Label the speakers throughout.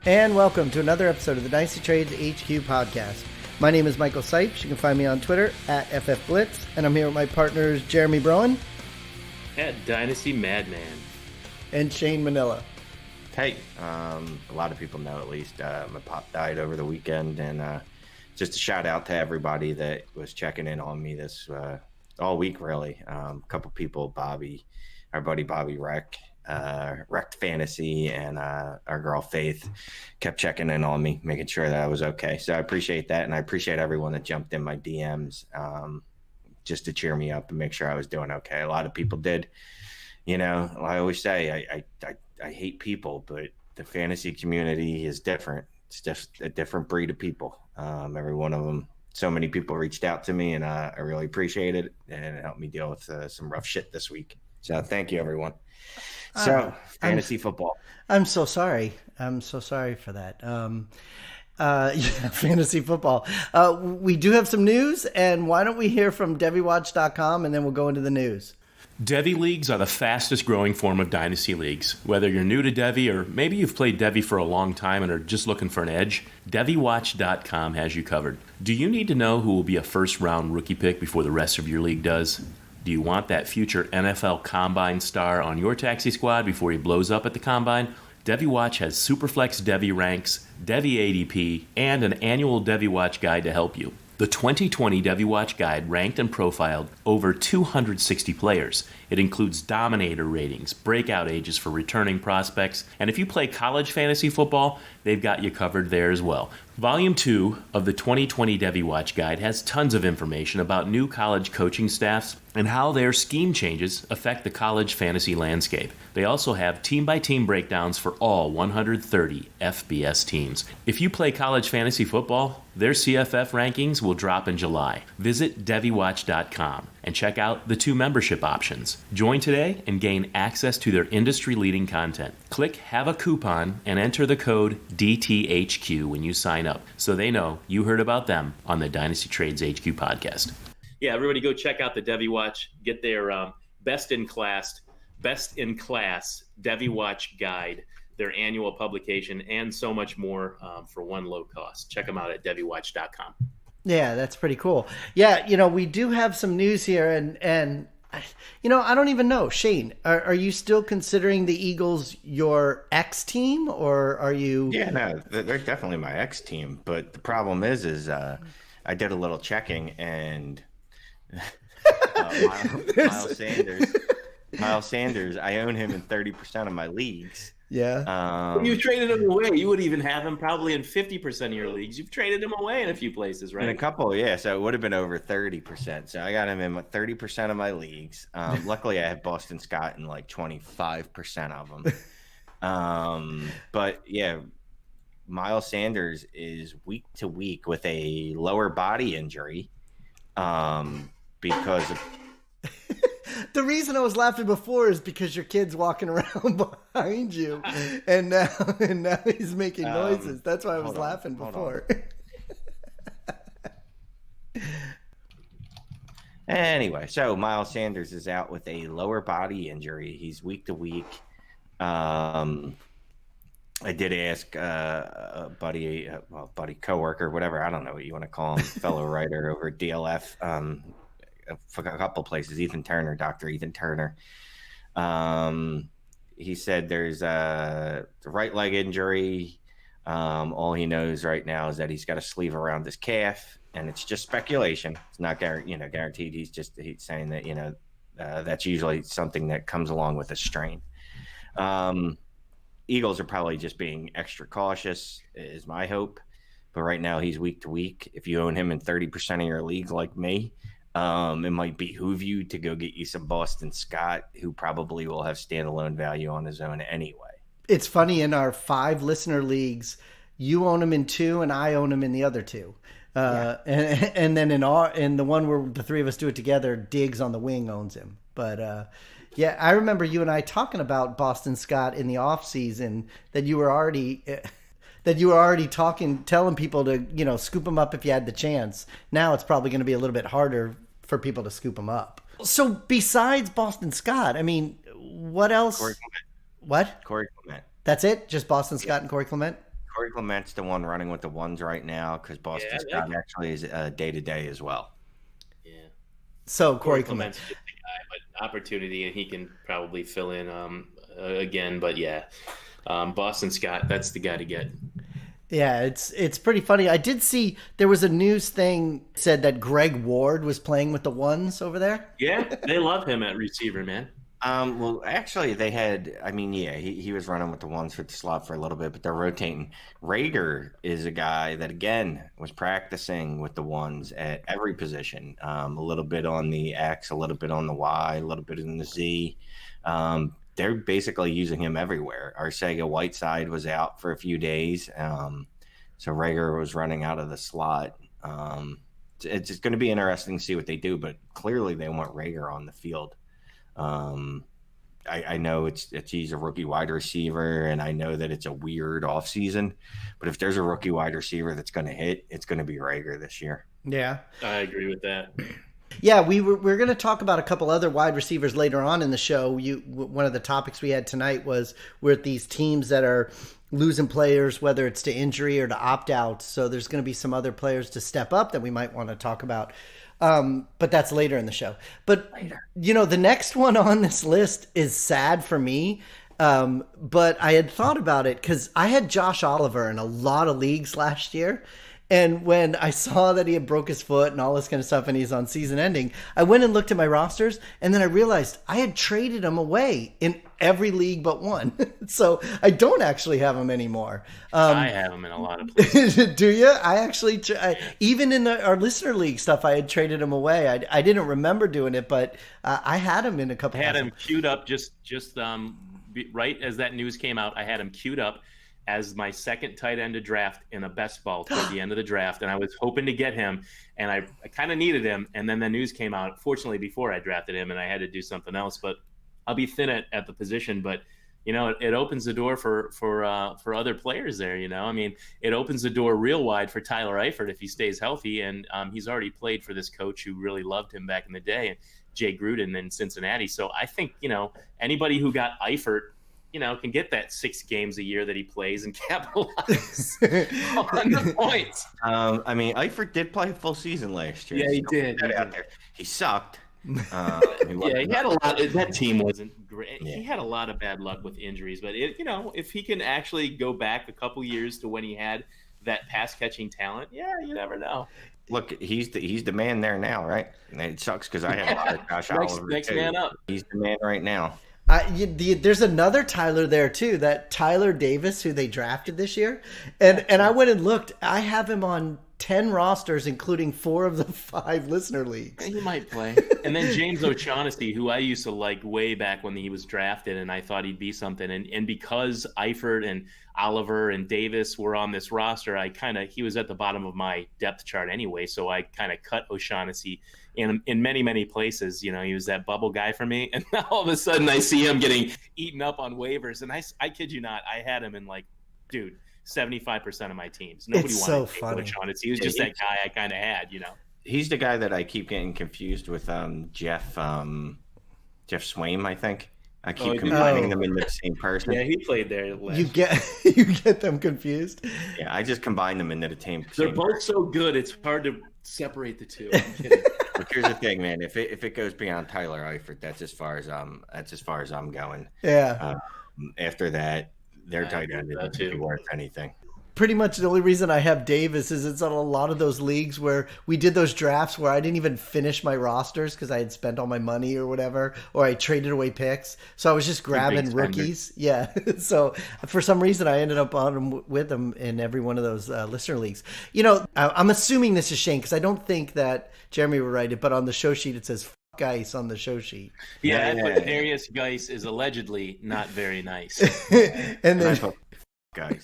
Speaker 1: And welcome to another episode of the DynastyTradesHQ podcast. My name is Michael Cipes. You can find me on Twitter at FFBlitz, and I'm here with my partners Jeremy Browand
Speaker 2: at Dynasty Madman
Speaker 1: and Shane Manila.
Speaker 3: Hey, a lot of people know at least my pop died over the weekend, and just a shout out to everybody that was checking in on me this all week, really. A couple people, Bobby, our buddy Bobby Wrecked Fantasy, and our girl Faith kept checking in on me, making sure that I was okay. So I appreciate that, and I appreciate everyone that jumped in my DMs just to cheer me up and make sure I was doing okay. A lot of people did. You know, I always say I hate people, but the fantasy community is different. It's just a different breed of people. Every one of them. So many people reached out to me, and I really appreciate it, and it helped me deal with some rough shit this week. So thank you, everyone. So fantasy football.
Speaker 1: I'm so sorry. I'm so sorry for that. Fantasy football. We do have some news, and why don't we hear from DevyWatch.com, and then we'll go into the news.
Speaker 2: Devy leagues are the fastest growing form of dynasty leagues. Whether you're new to Devy or maybe you've played Devy for a long time and are just looking for an edge, DevyWatch.com has you covered. Do you need to know who will be a first-round rookie pick before the rest of your league does? Do you want that future NFL Combine star on your taxi squad before he blows up at the Combine? DevyWatch has Superflex Devy ranks, Devy ADP, and an annual DevyWatch guide to help you. The 2020 DevyWatch Guide ranked and profiled over 260 players. It includes dominator ratings, breakout ages for returning prospects, and if you play college fantasy football, they've got you covered there as well. Volume 2 of the 2020 DevyWatch Guide has tons of information about new college coaching staffs and how their scheme changes affect the college fantasy landscape. They also have team-by-team breakdowns for all 130 FBS teams. If you play college fantasy football, their CFF rankings will drop in July. Visit DevyWatch.com and check out the 2 membership options. Join today and gain access to their industry-leading content. Click Have a Coupon and enter the code DTHQ when you sign up, so they know you heard about them on the Dynasty Trades HQ podcast. Yeah, everybody go check out the DevyWatch. Get their best in class DevyWatch guide, their annual publication, and so much more for one low cost. Check them out at DevyWatch.com.
Speaker 1: Yeah, that's pretty cool. Yeah, we do have some news here, and I don't even know. Shane, are you still considering the Eagles your ex team, or are you?
Speaker 3: Yeah, no, they're definitely my ex team. But the problem is I did a little checking, and Miles Sanders, I own him in 30% of my leagues.
Speaker 1: Yeah.
Speaker 2: You traded him away. You would even have him probably in 50% of your leagues. You've traded him away in a few places, right?
Speaker 3: In a couple, yeah. So it would have been over 30%. So I got him in 30% of my leagues. Luckily, I had Boston Scott in like 25% of them. But yeah, Miles Sanders is week to week with a lower body injury because of.
Speaker 1: The reason I was laughing before is because your kid's walking around behind you, and now he's making noises. That's why I was laughing before.
Speaker 3: Anyway, so Miles Sanders is out with a lower body injury. He's week to week. I did ask a buddy coworker, whatever, I don't know what you want to call him, fellow writer over at DLF. For a couple places, Dr. Ethan Turner. He said there's the right leg injury. All he knows right now is that he's got a sleeve around his calf, and it's just speculation. It's not guaranteed. He's saying that that's usually something that comes along with a strain. Eagles are probably just being extra cautious, is my hope. But right now he's week to week. If you own him in 30% of your leagues like me, it might behoove you to go get you some Boston Scott, who probably will have standalone value on his own anyway.
Speaker 1: It's funny, in our 5 listener leagues, you own him in 2 and I own him in the other 2. And then in the one where the 3 of us do it together, Diggs on the wing owns him. But yeah, I remember you and I talking about Boston Scott in the off season, that you were already telling people to, scoop him up if you had the chance. Now it's probably going to be a little bit harder for people to scoop him up. So besides Boston Scott, I mean, what else?
Speaker 3: Corey Clement.
Speaker 1: What?
Speaker 3: Corey Clement.
Speaker 1: That's it? Just Boston Scott and Corey Clement?
Speaker 3: Corey Clement's the one running with the ones right now because Boston Scott actually is day-to-day as well.
Speaker 2: Yeah.
Speaker 1: So
Speaker 2: Corey Clement's just the guy, but opportunity, and he can probably fill in again. But yeah, Boston Scott, that's the guy to get.
Speaker 1: Yeah, it's pretty funny. I did see there was a news thing said that Greg Ward was playing with the ones over there.
Speaker 2: Yeah, they love him at receiver, man.
Speaker 3: Well, actually, they had. I mean, yeah, he was running with the ones for the slot for a little bit, but they're rotating. Rager is a guy that again was practicing with the ones at every position. A little bit on the X, a little bit on the Y, a little bit in the Z. They're basically using him everywhere. Arcega-Whiteside was out for a few days, so Rager was running out of the slot. It's going to be interesting to see what they do, but clearly they want Rager on the field. I know he's a rookie wide receiver, and I know that it's a weird offseason, but if there's a rookie wide receiver that's going to hit, it's going to be Rager this year.
Speaker 1: Yeah,
Speaker 2: I agree with that.
Speaker 1: Yeah, we're going to talk about a couple other wide receivers later on in the show. One of the topics we had tonight was we're at these teams that are losing players, whether it's to injury or to opt out. So there's going to be some other players to step up that we might want to talk about. But that's later in the show. But the next one on this list is sad for me. But I had thought about it because I had Josh Oliver in a lot of leagues last year. And when I saw that he had broke his foot and all this kind of stuff and he's on season ending, I went and looked at my rosters and then I realized I had traded him away in every league but one. So I don't actually have him anymore.
Speaker 2: I have him in a lot of places.
Speaker 1: Do you? I actually, even in our listener league stuff, I had traded him away. I didn't remember doing it, but I had him in a couple.
Speaker 2: I had him queued up just right as that news came out. I had him queued up as my second tight end to draft in a best ball toward the end of the draft. And I was hoping to get him, and I kind of needed him. And then the news came out, fortunately, before I drafted him, and I had to do something else. But I'll be thin at the position. But, it opens the door for other players there, I mean, it opens the door real wide for Tyler Eifert if he stays healthy. And he's already played for this coach who really loved him back in the day, and Jay Gruden in Cincinnati. So I think, anybody who got Eifert, can get that 6 games a year that he plays and capitalize on the points.
Speaker 3: I mean, Eifert did play a full season last year.
Speaker 2: Yeah, he did.
Speaker 3: Out there. He sucked.
Speaker 2: He had a lot. That team wasn't great.
Speaker 3: Yeah.
Speaker 2: He had a lot of bad luck with injuries, but if he can actually go back a couple years to when he had that pass catching talent, you never know.
Speaker 3: Look, he's the man there now, right? And it sucks because I had a lot of Josh Oliver.
Speaker 2: Next man up.
Speaker 3: He's the man right now.
Speaker 1: There's another Tyler there too, that Tyler Davis who they drafted this year, and I went and looked. I have him on 10 rosters, including 4 of the 5 listener leagues.
Speaker 2: He might play. And then James O'Shaughnessy, who I used to like way back when he was drafted, and I thought he'd be something. And because Eifert and Oliver and Davis were on this roster, he was at the bottom of my depth chart anyway, so I kind of cut O'Shaughnessy in many, many places. He was that bubble guy for me. And now all of a sudden I see him getting eaten up on waivers. And I kid you not, I had him in 75% of my teams. Nobody wanted to take O'Shaughnessy. He was just that guy I kind of had,
Speaker 3: He's the guy that I keep getting confused with Jeff Swaim, I think. I keep combining them into the same person.
Speaker 2: Yeah, he played there.
Speaker 1: You get them confused.
Speaker 3: Yeah, I just combine them into the team.
Speaker 2: They're both so good, it's hard to separate the two. I'm kidding.
Speaker 3: But here's the thing, man. If it goes beyond Tyler Eifert, that's as far as I'm going.
Speaker 1: Yeah.
Speaker 3: After that, their tight end isn't be worth anything.
Speaker 1: Pretty much the only reason I have Davis is it's on a lot of those leagues where we did those drafts where I didn't even finish my rosters because I had spent all my money or whatever, or I traded away picks. So I was just grabbing rookies. Yeah. So for some reason I ended up on them with them in every one of those listener leagues. I'm assuming this is Shane because I don't think that Jeremy would write it, but on the show sheet it says Geis on the show sheet.
Speaker 2: Yeah, but Darius Geis is allegedly not very nice.
Speaker 1: And then
Speaker 3: guys,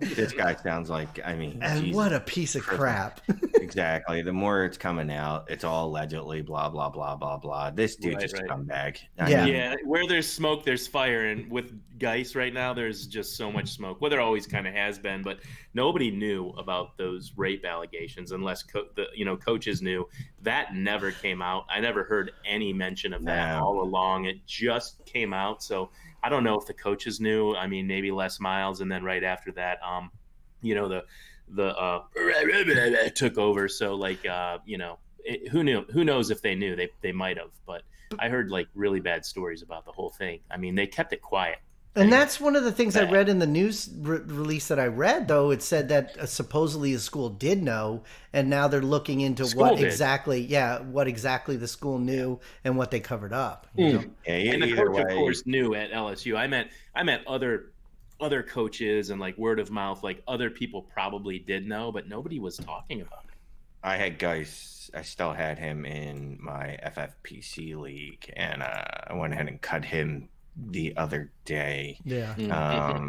Speaker 3: this guy sounds like,
Speaker 1: and
Speaker 3: Jesus,
Speaker 1: what a piece of crap.
Speaker 3: Exactly. The more it's coming out, it's all allegedly blah blah blah blah blah. This dude just a scumbag.
Speaker 2: Yeah, where there's smoke there's fire, and with Geis right now there's just so much smoke. Well, there always kind of has been, but nobody knew about those rape allegations unless coaches knew. That never came out. I never heard any mention of that all along. It just came out. So I don't know if the coaches knew. I mean, maybe Les Miles, and then right after that, the took over. So like, who knew? Who knows if they knew? They might have, but I heard like really bad stories about the whole thing. I mean, they kept it quiet.
Speaker 1: And that's one of the things I read in the news release that I read, though. It said that supposedly the school did know, and now they're looking into what exactly the school knew and what they covered up. You know?
Speaker 2: And the coach, of course, knew at LSU. I meant other coaches and like word of mouth, like other people probably did know, but nobody was talking about it.
Speaker 3: I had guys. I still had him in my FFPC league, and I went ahead and cut him the other day.
Speaker 1: Yeah.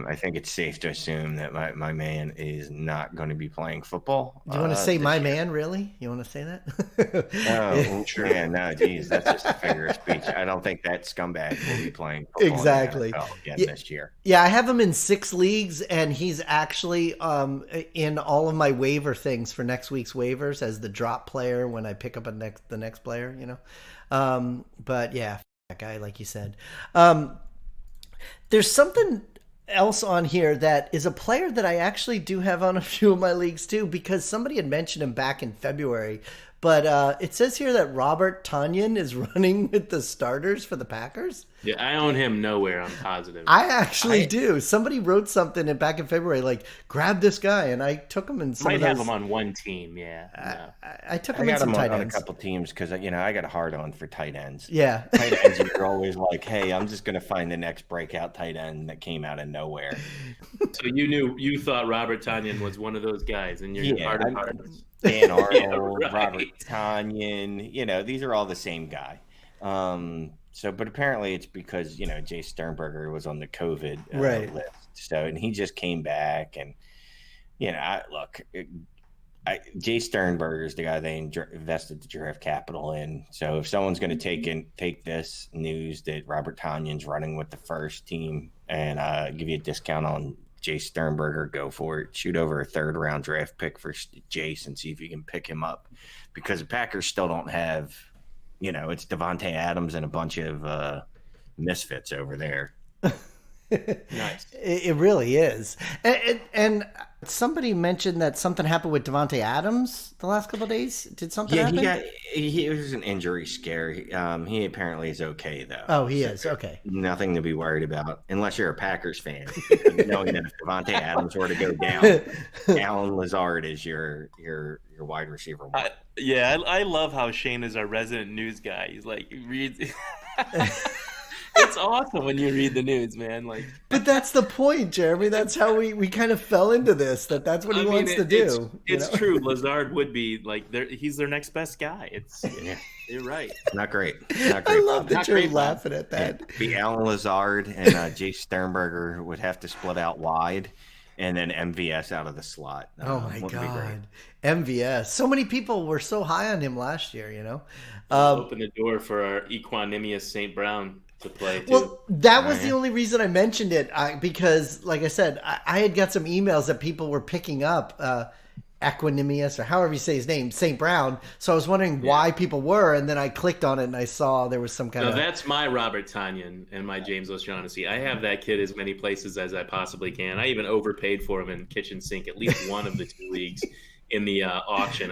Speaker 3: I think it's safe to assume that my man is not going to be playing football.
Speaker 1: Do you want to say my man, really? You want to say that?
Speaker 3: Oh, sure. Yeah, no, geez, that's just a figure of speech. I don't think that scumbag will be playing football
Speaker 1: exactly
Speaker 3: again this year.
Speaker 1: Yeah, I have him in 6 leagues, and he's actually in all of my waiver things for next week's waivers as the drop player when I pick up the next player, you know. But yeah, that guy, like you said. There's something else on here that is a player that I actually do have on a few of my leagues too, because somebody had mentioned him back in February. But it says here that Robert Tonyan is running with the starters for the Packers.
Speaker 2: Yeah, I own him nowhere, I'm positive.
Speaker 1: I actually do. Somebody wrote something back in February, like, grab this guy, and I took him in some of those.
Speaker 2: Might have him on one team, yeah.
Speaker 1: I took him in some tight ends.
Speaker 3: On a couple teams because, I got a hard on for tight ends.
Speaker 1: Yeah.
Speaker 3: Tight ends, you're always like, hey, I'm just going to find the next breakout tight end that came out of nowhere.
Speaker 2: So you thought Robert Tonyan was one of those guys, and you're hard of hearts.
Speaker 3: Dan Arnold, right. Robert Tonyan, these are all the same guy. But apparently it's because, Jay Sternberger was on the COVID list. So, and he just came back and, Jay Sternberger is the guy they invested the draft capital in. So if someone's going to take this news that Robert Tonyan's running with the first team and give you a discount on Jay Sternberger, go for it. Shoot over a 3rd-round draft pick for Jace and see if you can pick him up, because the Packers still don't have, it's Devontae Adams and a bunch of misfits over there.
Speaker 2: Nice.
Speaker 1: It really is. And somebody mentioned that something happened with Devontae Adams the last couple of days. Did something happen?
Speaker 3: It was an injury scare. He apparently is okay, though.
Speaker 1: Oh, he is? Okay.
Speaker 3: Nothing to be worried about, unless you're a Packers fan. Knowing that if Devontae Adams were to go down, Alan Lazard is your wide receiver.
Speaker 2: I love how Shane is our resident news guy. He's like, he reads... It's awesome when you read the news, man.
Speaker 1: But that's the point, Jeremy. That's how we kind of fell into this. That's what he wants to do.
Speaker 2: It's true. Lazard would be he's their next best guy. You're right.
Speaker 3: Not great.
Speaker 1: I love that you're laughing at that.
Speaker 3: The Alan Lazard and Jay Sternberger would have to split out wide, and then MVS out of the slot.
Speaker 1: Oh my God, MVS! So many people were so high on him last year.
Speaker 2: Open the door for our equanimous St. Brown to play too.
Speaker 1: Well, that was the only reason I mentioned it, because, like I said, I had got some emails that people were picking up Equanimous, or however you say his name, St. Brown. So I was wondering why people were, and then I clicked on it and I saw there was some kind of...
Speaker 2: That's my Robert Tonyan and my James O'Shaughnessy. I have that kid as many places as I possibly can. I even overpaid for him in kitchen sink, at least one of the 2 leagues in the auction.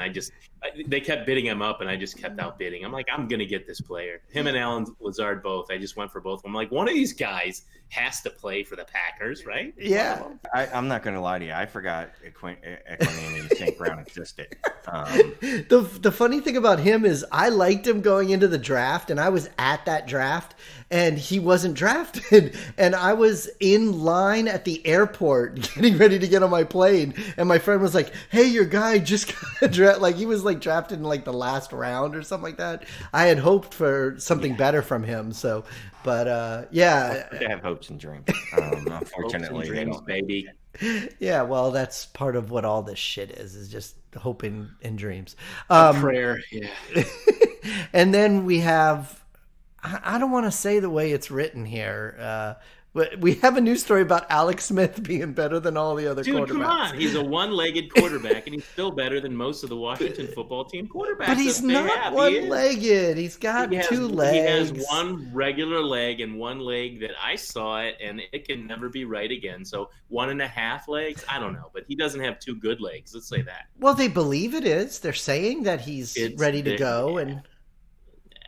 Speaker 2: They kept bidding him up, and I just kept outbidding. I'm like, I'm going to get this player. Him and Alan Lazard both. I just went for both of them. I'm like, one of these guys has to play for the Packers, right?
Speaker 1: Yeah.
Speaker 3: I'm not going to lie to you. I forgot Equanimity St. Brown existed.
Speaker 1: The funny thing about him is I liked him going into the draft, and I was at that draft, and he wasn't drafted. And I was in line at the airport getting ready to get on my plane, and my friend was like, hey, your guy just got drafted. He was drafted in the last round or something like that. I had hoped for something better from him. So, but
Speaker 3: I have hopes and dreams. Unfortunately,
Speaker 2: dreams, baby.
Speaker 1: Yeah, well, that's part of what all this shit is just hoping and dreams.
Speaker 2: Prayer, yeah.
Speaker 1: And then we have, I don't want to say the way it's written here. We have a news story about Alex Smith being better than all the other quarterbacks.
Speaker 2: Dude, come on. He's a one-legged quarterback, and he's still better than most of the Washington football team quarterbacks.
Speaker 1: But he's not one-legged. He's got two legs.
Speaker 2: He has one regular leg and one leg that I saw it, and it can never be right again. So 1.5 legs? I don't know. But he doesn't have two good legs. Let's say that.
Speaker 1: Well, they believe it is. They're saying that he's ready to go. And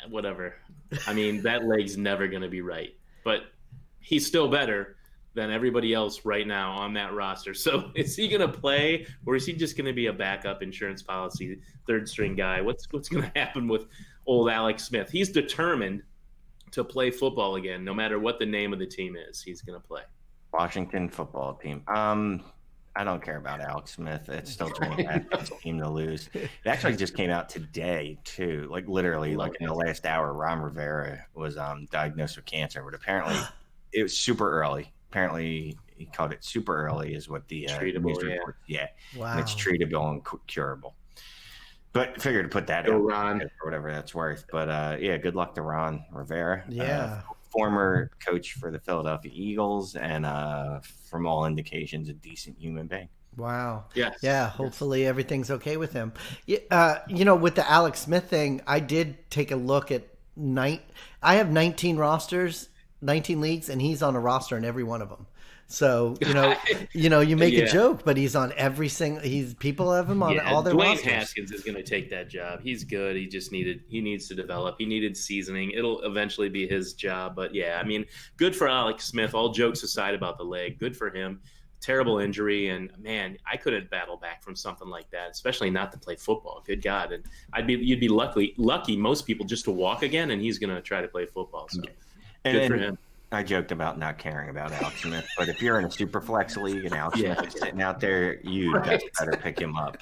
Speaker 2: whatever. I mean, that leg's never going to be right. But he's still better than everybody else right now on that roster. So is he going to play, or is he just going to be a backup insurance policy third string guy? What's going to happen with old Alex Smith? He's determined to play football again, no matter what the name of the team is. He's going to play.
Speaker 3: Washington football team. I don't care about Alex Smith. It's still trying to have his team to lose. It actually just came out today, too. Like, literally, like in the last hour, Ron Rivera was diagnosed with cancer, but apparently it was super early. Apparently, he called it super early is what the news report. Yeah. Wow. And it's treatable and curable. But figured to put that in Ron, or whatever that's worth. But, good luck to Ron Rivera.
Speaker 1: Yeah.
Speaker 3: Former coach for the Philadelphia Eagles and from all indications, a decent human being.
Speaker 1: Wow.
Speaker 2: Yes.
Speaker 1: Yeah. Hopefully everything's okay with him. With the Alex Smith thing, I did take a look at I have 19 rosters, 19 leagues, and he's on a roster in every one of them. So, you make a joke, but he's on every single. People have him on all their rosters.
Speaker 2: Dwayne Haskins is going to take that job. He's good. He needs to develop. He needed seasoning. It'll eventually be his job. But yeah, I mean, good for Alex Smith. All jokes aside about the leg, good for him. Terrible injury, and man, I couldn't battle back from something like that, especially not to play football. Good God, and you'd be lucky most people just to walk again, and he's going to try to play football. So good for him.
Speaker 3: I joked about not caring about Alex Smith, but if you're in a super flex league and Alex Smith is sitting out there, you better pick him up.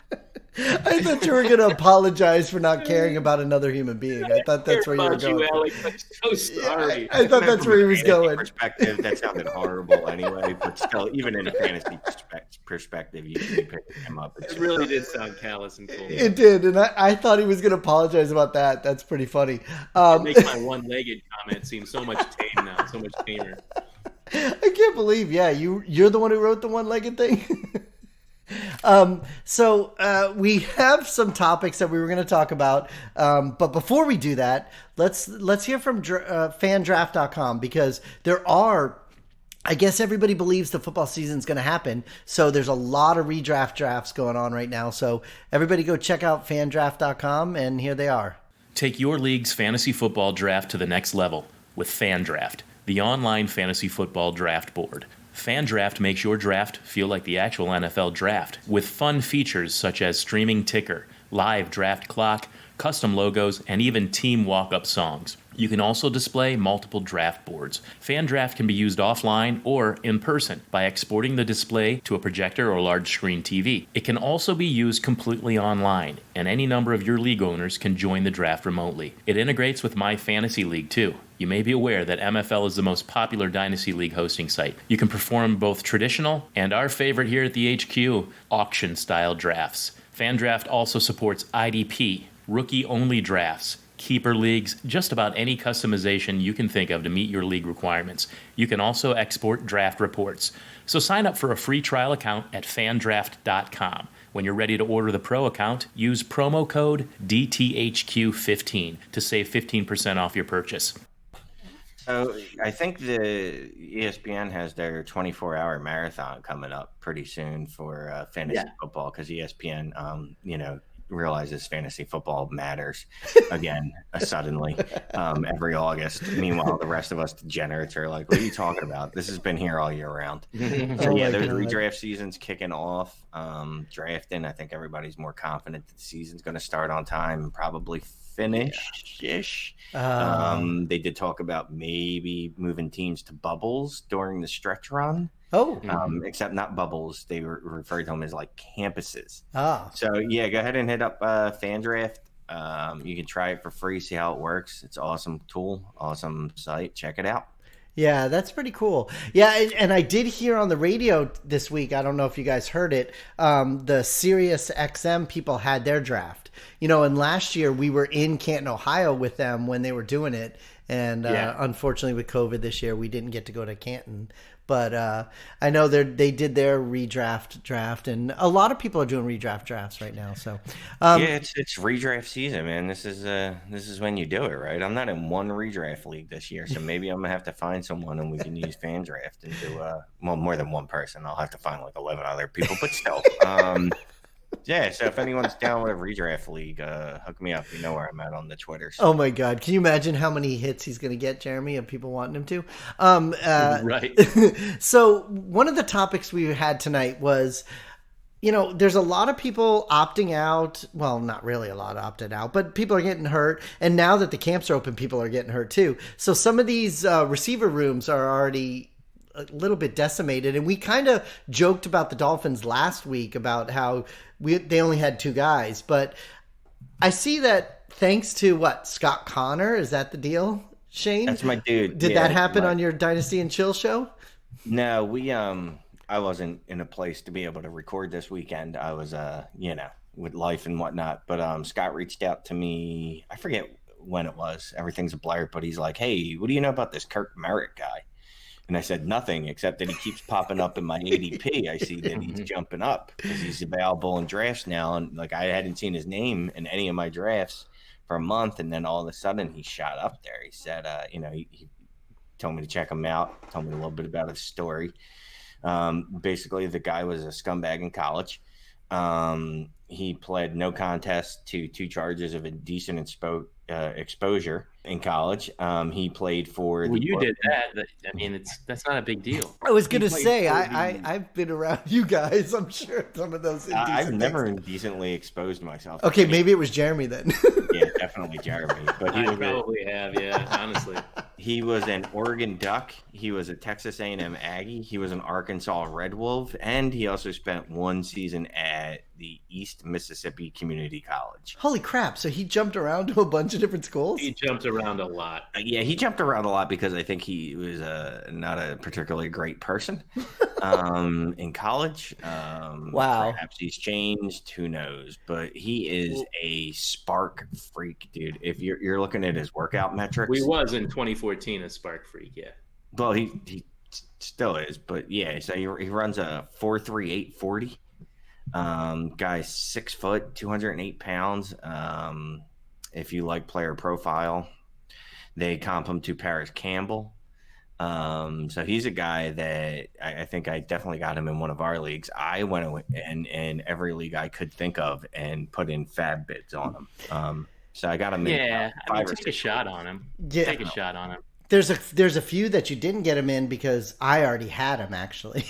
Speaker 1: I thought you were going to apologize for not caring about another human being. I thought that's where you were going.
Speaker 2: Alex. I'm so sorry.
Speaker 1: I thought that's where he was going.
Speaker 3: Perspective, that sounded horrible anyway, but still, even in a fantasy perspective, you can pick him up.
Speaker 2: It really did sound callous and cool.
Speaker 1: It did, and I thought he was going to apologize about that. That's pretty funny.
Speaker 2: It makes my one-legged comment seem so much tame now, so much tamer.
Speaker 1: I can't believe, you're the one who wrote the one-legged thing. So we have some topics that we were going to talk about, but before we do that, let's hear from fandraft.com, because I guess everybody believes the football season is going to happen, so there's a lot of redraft drafts going on right now. So everybody go check out fandraft.com, and here they are.
Speaker 2: Take your league's fantasy football draft to the next level with FanDraft, the online fantasy football draft board. FanDraft makes your draft feel like the actual NFL draft, with fun features such as streaming ticker, live draft clock, custom logos, and even team walk-up songs. You can also display multiple draft boards. FanDraft can be used offline or in person by exporting the display to a projector or large screen TV. It can also be used completely online, and any number of your league owners can join the draft remotely. It integrates with My Fantasy League too. You may be aware that MFL is the most popular Dynasty League hosting site. You can perform both traditional and our favorite here at the HQ, auction-style drafts. FanDraft also supports IDP, rookie-only drafts, keeper leagues, just about any customization you can think of to meet your league requirements. You can also export draft reports. So sign up for a free trial account at fandraft.com. When you're ready to order the pro account, use promo code DTHQ15 to save 15% off your purchase.
Speaker 3: So I think the ESPN has their 24-hour marathon coming up pretty soon for fantasy football, because ESPN, realizes fantasy football matters again suddenly every August. Meanwhile, the rest of us degenerates are like, what are you talking about? This has been here all year round. So those redraft seasons kicking off. Drafting, I think everybody's more confident that the season's going to start on time and probably finish-ish. They did talk about maybe moving teams to bubbles during the stretch run. Except not bubbles. They referred to them as like campuses. So go ahead and hit up FanDraft. You can try it for free, see how it works. It's an awesome tool, awesome site. Check it out.
Speaker 1: Yeah, that's pretty cool. Yeah, and I did hear on the radio this week, I don't know if you guys heard it, the Sirius XM people had their draft. And last year we were in Canton, Ohio with them when they were doing it. And unfortunately with COVID this year, we didn't get to go to Canton. But I know they did their redraft draft, and a lot of people are doing redraft drafts right now. So
Speaker 3: it's redraft season, man. This is when you do it, right? I'm not in one redraft league this year, so maybe I'm gonna have to find someone and we can use fan draft and do more than one person. I'll have to find like 11 other people, but still. Yeah, so if anyone's down with a redraft league, hook me up. You know where I'm at on the Twitters.
Speaker 1: Oh my God. Can you imagine how many hits he's going to get, Jeremy, of people wanting him to?
Speaker 2: Right.
Speaker 1: So one of the topics we had tonight was, there's a lot of people opting out. Well, not really a lot opted out, but people are getting hurt. And now that the camps are open, people are getting hurt too. So some of these receiver rooms are already a little bit decimated. And we kind of joked about the Dolphins last week about how they only had 2 guys. But I see that thanks to Scott Connor, is that the deal, Shane?
Speaker 3: That's my dude.
Speaker 1: Did that happen on your Dynasty and Chill show?
Speaker 3: No, I wasn't in a place to be able to record this weekend. I was, with life and whatnot. But Scott reached out to me. I forget when it was. Everything's a blur. But he's like, hey, what do you know about this Kirk Merritt guy? And I said nothing, except that he keeps popping up in my ADP. I see that he's jumping up because he's available in drafts now. And I hadn't seen his name in any of my drafts for a month. And then all of a sudden he shot up there. He said, he told me to check him out, told me a little bit about his story. Basically, the guy was a scumbag in college. He pled no contest to 2 charges of indecent exposure in college. He played for.
Speaker 2: Well, you did that. I mean, that's not a big deal.
Speaker 1: I was going to say, I've been around you guys. I'm sure some of those.
Speaker 3: I've never indecently exposed myself.
Speaker 1: Okay, maybe it was Jeremy then.
Speaker 3: Yeah, definitely Jeremy. But
Speaker 2: I probably have. Yeah, honestly.
Speaker 3: He was an Oregon Duck. He was a Texas A&M Aggie. He was an Arkansas Red Wolf, and he also spent 1 season at the East Mississippi Community College.
Speaker 1: Holy crap! So he jumped around to a bunch of different schools.
Speaker 2: He jumped around a lot.
Speaker 3: Yeah, he jumped around a lot because I think he was not a particularly great person in college.
Speaker 1: Wow.
Speaker 3: Perhaps he's changed. Who knows? But he is a spark freak, dude. If you're looking at his workout metrics,
Speaker 2: we was in 2014 a spark freak. Yeah.
Speaker 3: Well, he still is, but yeah. So he runs a 4.38 40. Guy's 6 foot, 208 pounds. If you like player profile, they comp him to Paris Campbell. So he's a guy that I think I definitely got him in one of our leagues. I went in every league I could think of and put in fab bids on him. So I got him.
Speaker 2: Yeah, take a shot on him. Yeah. Take a shot on him.
Speaker 1: There's a few that you didn't get him in because I already had him, actually.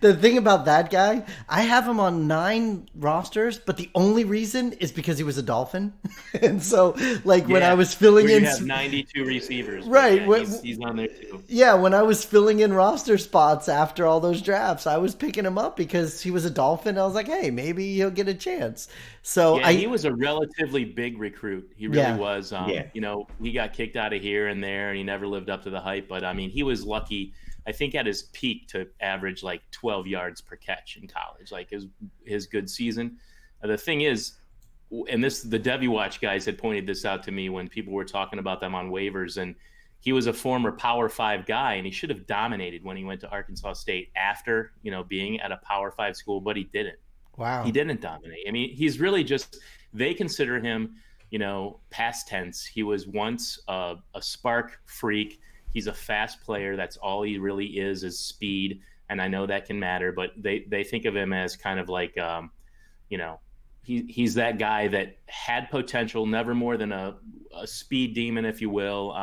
Speaker 1: The thing about that guy, I have him on 9 rosters, but the only reason is because he was a Dolphin. And so, when I was filling in...
Speaker 2: You have 92 receivers.
Speaker 1: Right.
Speaker 2: Yeah, he's on there, too.
Speaker 1: Yeah, when I was filling in roster spots after all those drafts, I was picking him up because he was a Dolphin. I was like, hey, maybe he'll get a chance. So
Speaker 2: he was a relatively big recruit. He really was. He got kicked out of here and there, and he never lived up to the hype. But, I mean, he was lucky, I think, at his peak to average 12 yards per catch in college, his good season. The thing is, and the Devi Watch guys had pointed this out to me when people were talking about them on waivers, and he was a former Power 5 guy, and he should have dominated when he went to Arkansas State after, being at a Power 5 school, but he didn't.
Speaker 1: Wow.
Speaker 2: He didn't dominate. I mean, he's really just, they consider him, past tense. He was once a spark freak. He's a fast player. That's all he really is speed. And I know that can matter, but they think of him as kind of he's that guy that had potential, never more than a speed demon, if you will,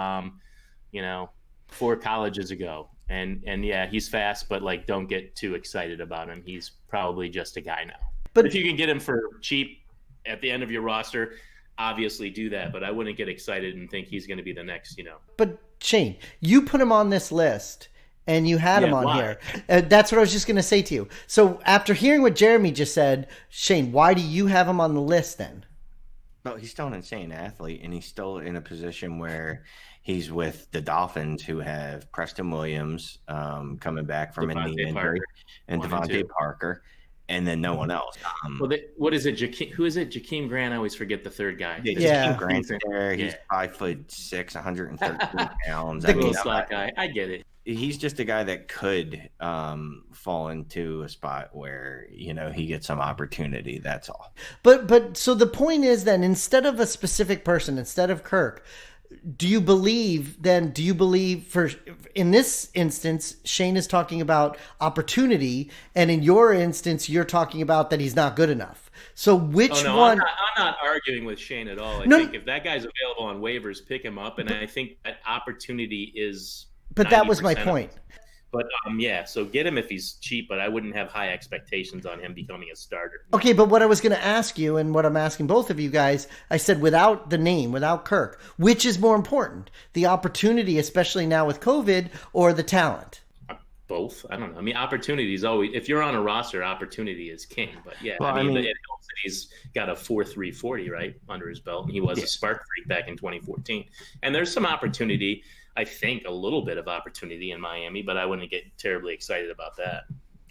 Speaker 2: 4 colleges ago. And yeah, he's fast, but don't get too excited about him. He's probably just a guy now. But if you can get him for cheap at the end of your roster, obviously do that. But I wouldn't get excited and think he's going to be the next,
Speaker 1: But Shane, you put him on this list and you had him on here. That's what I was just going to say to you. So after hearing what Jeremy just said, Shane, why do you have him on the list then?
Speaker 3: But he's still an insane athlete, and he's still in a position where he's with the Dolphins, who have Preston Williams coming back from a knee injury, and Devontae Parker, and then no one else.
Speaker 2: Well, what is it? Who is it? Jakeem Grant. I always forget the third guy.
Speaker 3: Jakeem Grant's there. He's 5'6", 113 pounds.
Speaker 2: I mean, guy. I get it.
Speaker 3: He's just a guy that could fall into a spot where, he gets some opportunity. That's all.
Speaker 1: But so the point is then, instead of a specific person, instead of Kirk, do you believe for, in this instance, Shane is talking about opportunity, and in your instance, you're talking about that he's not good enough. So which one?
Speaker 2: I'm not arguing with Shane at all. I think if that guy's available on waivers, pick him up. And I think that opportunity is.
Speaker 1: But that was my point.
Speaker 2: But so get him if he's cheap, but I wouldn't have high expectations on him becoming a starter.
Speaker 1: Okay, but what I was going to ask you, and what I'm asking both of you guys, I said without the name, without Kirk, which is more important? The opportunity, especially now with COVID, or the talent?
Speaker 2: Both. I don't know. I mean, opportunity is always, if you're on a roster, opportunity is king. But it helps that he's got a 4.3 40 right under his belt, and he was a spark freak back in 2014. And there's some opportunity. I think a little bit of opportunity in Miami, but I wouldn't get terribly excited about that.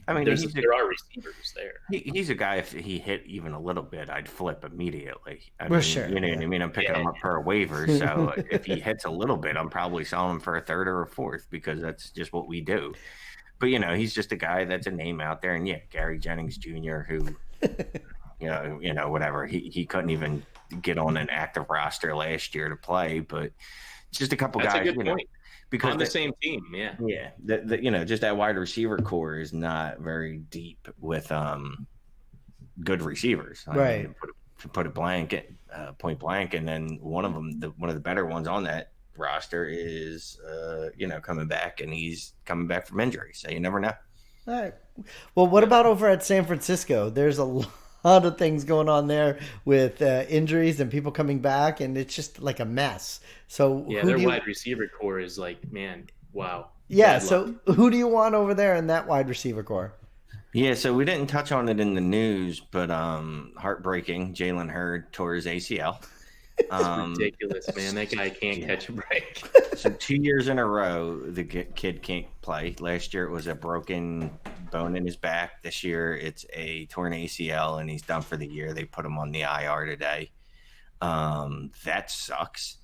Speaker 3: I mean,
Speaker 2: there are receivers there.
Speaker 3: He's a guy, if he hit even a little bit, I'd flip immediately.
Speaker 1: Sure.
Speaker 3: You know what I mean? I'm picking him up per waiver. So if he hits a little bit, I'm probably selling him for a third or a fourth, because that's just what we do. But, he's just a guy that's a name out there. And Gary Jennings Jr., who, whatever. He couldn't even get on an active roster last year to play, but just a couple guys.
Speaker 2: That's a good point.
Speaker 3: Because
Speaker 2: on the same team,
Speaker 3: just that wide receiver core is not very deep with good receivers,
Speaker 1: right?
Speaker 3: To put it point blank, and then one of the better ones on that roster is coming back, and he's coming back from injury, so you never know.
Speaker 1: All right. Well, what about over at San Francisco? There's a lot of things going on there with injuries and people coming back, and it's just like a mess. So
Speaker 2: their wide receiver core is like, man, wow.
Speaker 1: Yeah. So who do you want over there in that wide receiver core?
Speaker 3: Yeah. So we didn't touch on it in the news, but heartbreaking. Jalen Hurd tore his ACL.
Speaker 2: Ridiculous, man. That guy can't catch a break.
Speaker 3: So 2 years in a row, the kid can't play. Last year it was a broken bone in his back. This year it's a torn ACL, and he's done for the year. They put him on the IR today. That sucks.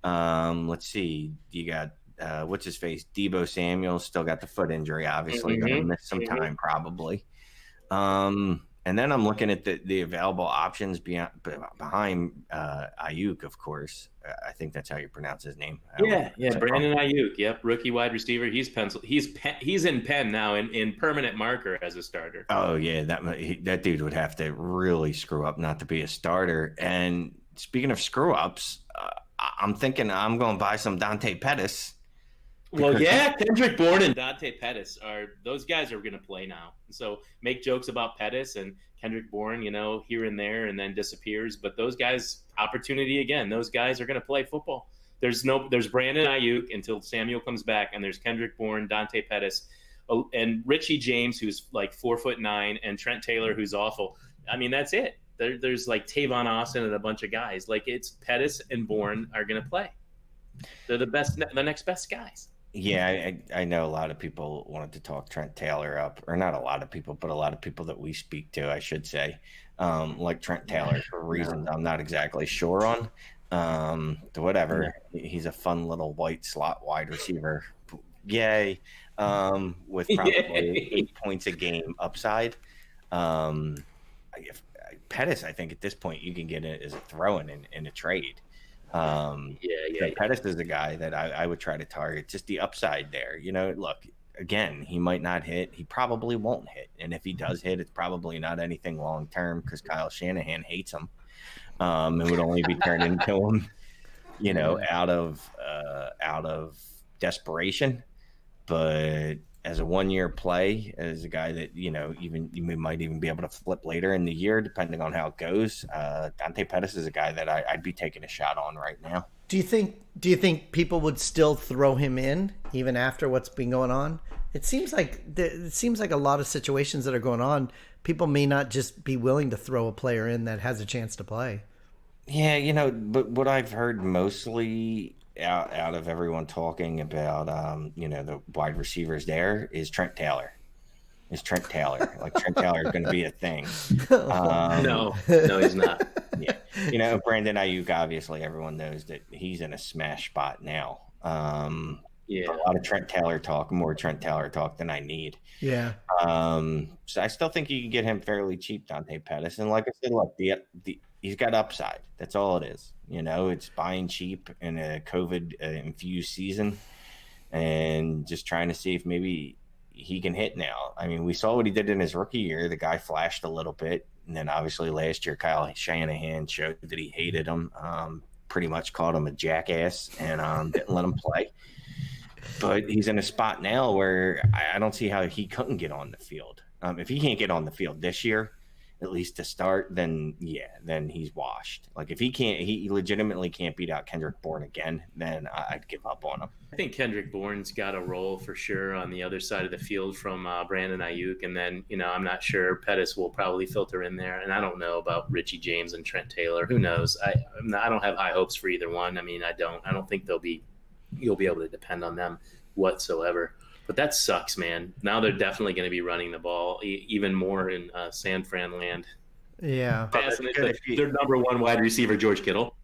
Speaker 3: Let's see. You got what's his face? Deebo Samuel still got the foot injury. Obviously, gonna miss some time probably. And then I'm looking at the available options behind Ayuk, of course. I think that's how you pronounce his name.
Speaker 2: Brandon Ayuk. Yep, rookie wide receiver. He's in Penn now in permanent marker as a starter.
Speaker 3: Oh yeah, that dude would have to really screw up not to be a starter. And speaking of screw ups, I'm thinking I'm going to buy some Dante Pettis.
Speaker 2: Well, Kendrick Bourne and Dante Pettis those guys are going to play now. So make jokes about Pettis and Kendrick Bourne, here and there, and then disappears. But those guys, opportunity again. Those guys are going to play football. There's Brandon Ayuk until Samuel comes back, and there's Kendrick Bourne, Dante Pettis, and Richie James, who's like 4'9", and Trent Taylor, who's awful. I mean, that's it. There's like Tavon Austin and a bunch of guys. Like, it's Pettis and Bourne are going to play. They're the next best guys.
Speaker 3: Yeah, I know a lot of people wanted to talk Trent Taylor up, or not a lot of people, but a lot of people that we speak to, I should say, like Trent Taylor for reasons I'm not exactly sure on. Whatever. He's a fun little white slot wide receiver. Yay. With probably 8 points a game upside. Pettis, I think at this point you can get it as a throw-in in a trade. Pettis is a guy that I would try to target. Just the upside there. Look, again, he might not hit. He probably won't hit. And if he does hit, it's probably not anything long-term because Kyle Shanahan hates him. It would only be turned into him, out of desperation. But as a one-year play, as a guy that, you might even be able to flip later in the year, depending on how it goes. Dante Pettis is a guy that I'd be taking a shot on right now.
Speaker 1: Do you think people would still throw him in even after what's been going on? It seems like a lot of situations that are going on, people may not just be willing to throw a player in that has a chance to play.
Speaker 3: Yeah, but what I've heard mostly out of everyone talking about, the wide receivers there is Trent Taylor. Like Trent Taylor is going to be a thing.
Speaker 2: No, he's not.
Speaker 3: Yeah. Brandon Ayuk, obviously everyone knows that he's in a smash spot now.
Speaker 2: Yeah.
Speaker 3: A lot of Trent Taylor talk, more Trent Taylor talk than I need.
Speaker 1: Yeah.
Speaker 3: So I still think you can get him fairly cheap, Dante Pettis. And like I said, look, he's got upside. That's all it is. It's buying cheap in a COVID infused season and just trying to see if maybe he can hit now. I mean, we saw what he did in his rookie year. The guy flashed a little bit. And then obviously last year, Kyle Shanahan showed that he hated him, pretty much called him a jackass and didn't let him play. But he's in a spot now where I don't see how he couldn't get on the field. If he can't get on the field this year, at least to start, then he's washed. Like if he legitimately can't beat out Kendrick Bourne again, then I'd give up on him.
Speaker 2: I think Kendrick Bourne's got a role for sure on the other side of the field from Brandon Ayuk, and then I'm not sure Pettis will probably filter in there, and I don't know about Richie James and Trent Taylor. Who knows? I don't have high hopes for either one. I mean, I don't think you'll be able to depend on them whatsoever. But that sucks, man. Now they're definitely going to be running the ball even more in San Fran land.
Speaker 1: Yeah.
Speaker 2: Their number one wide receiver, George Kittle.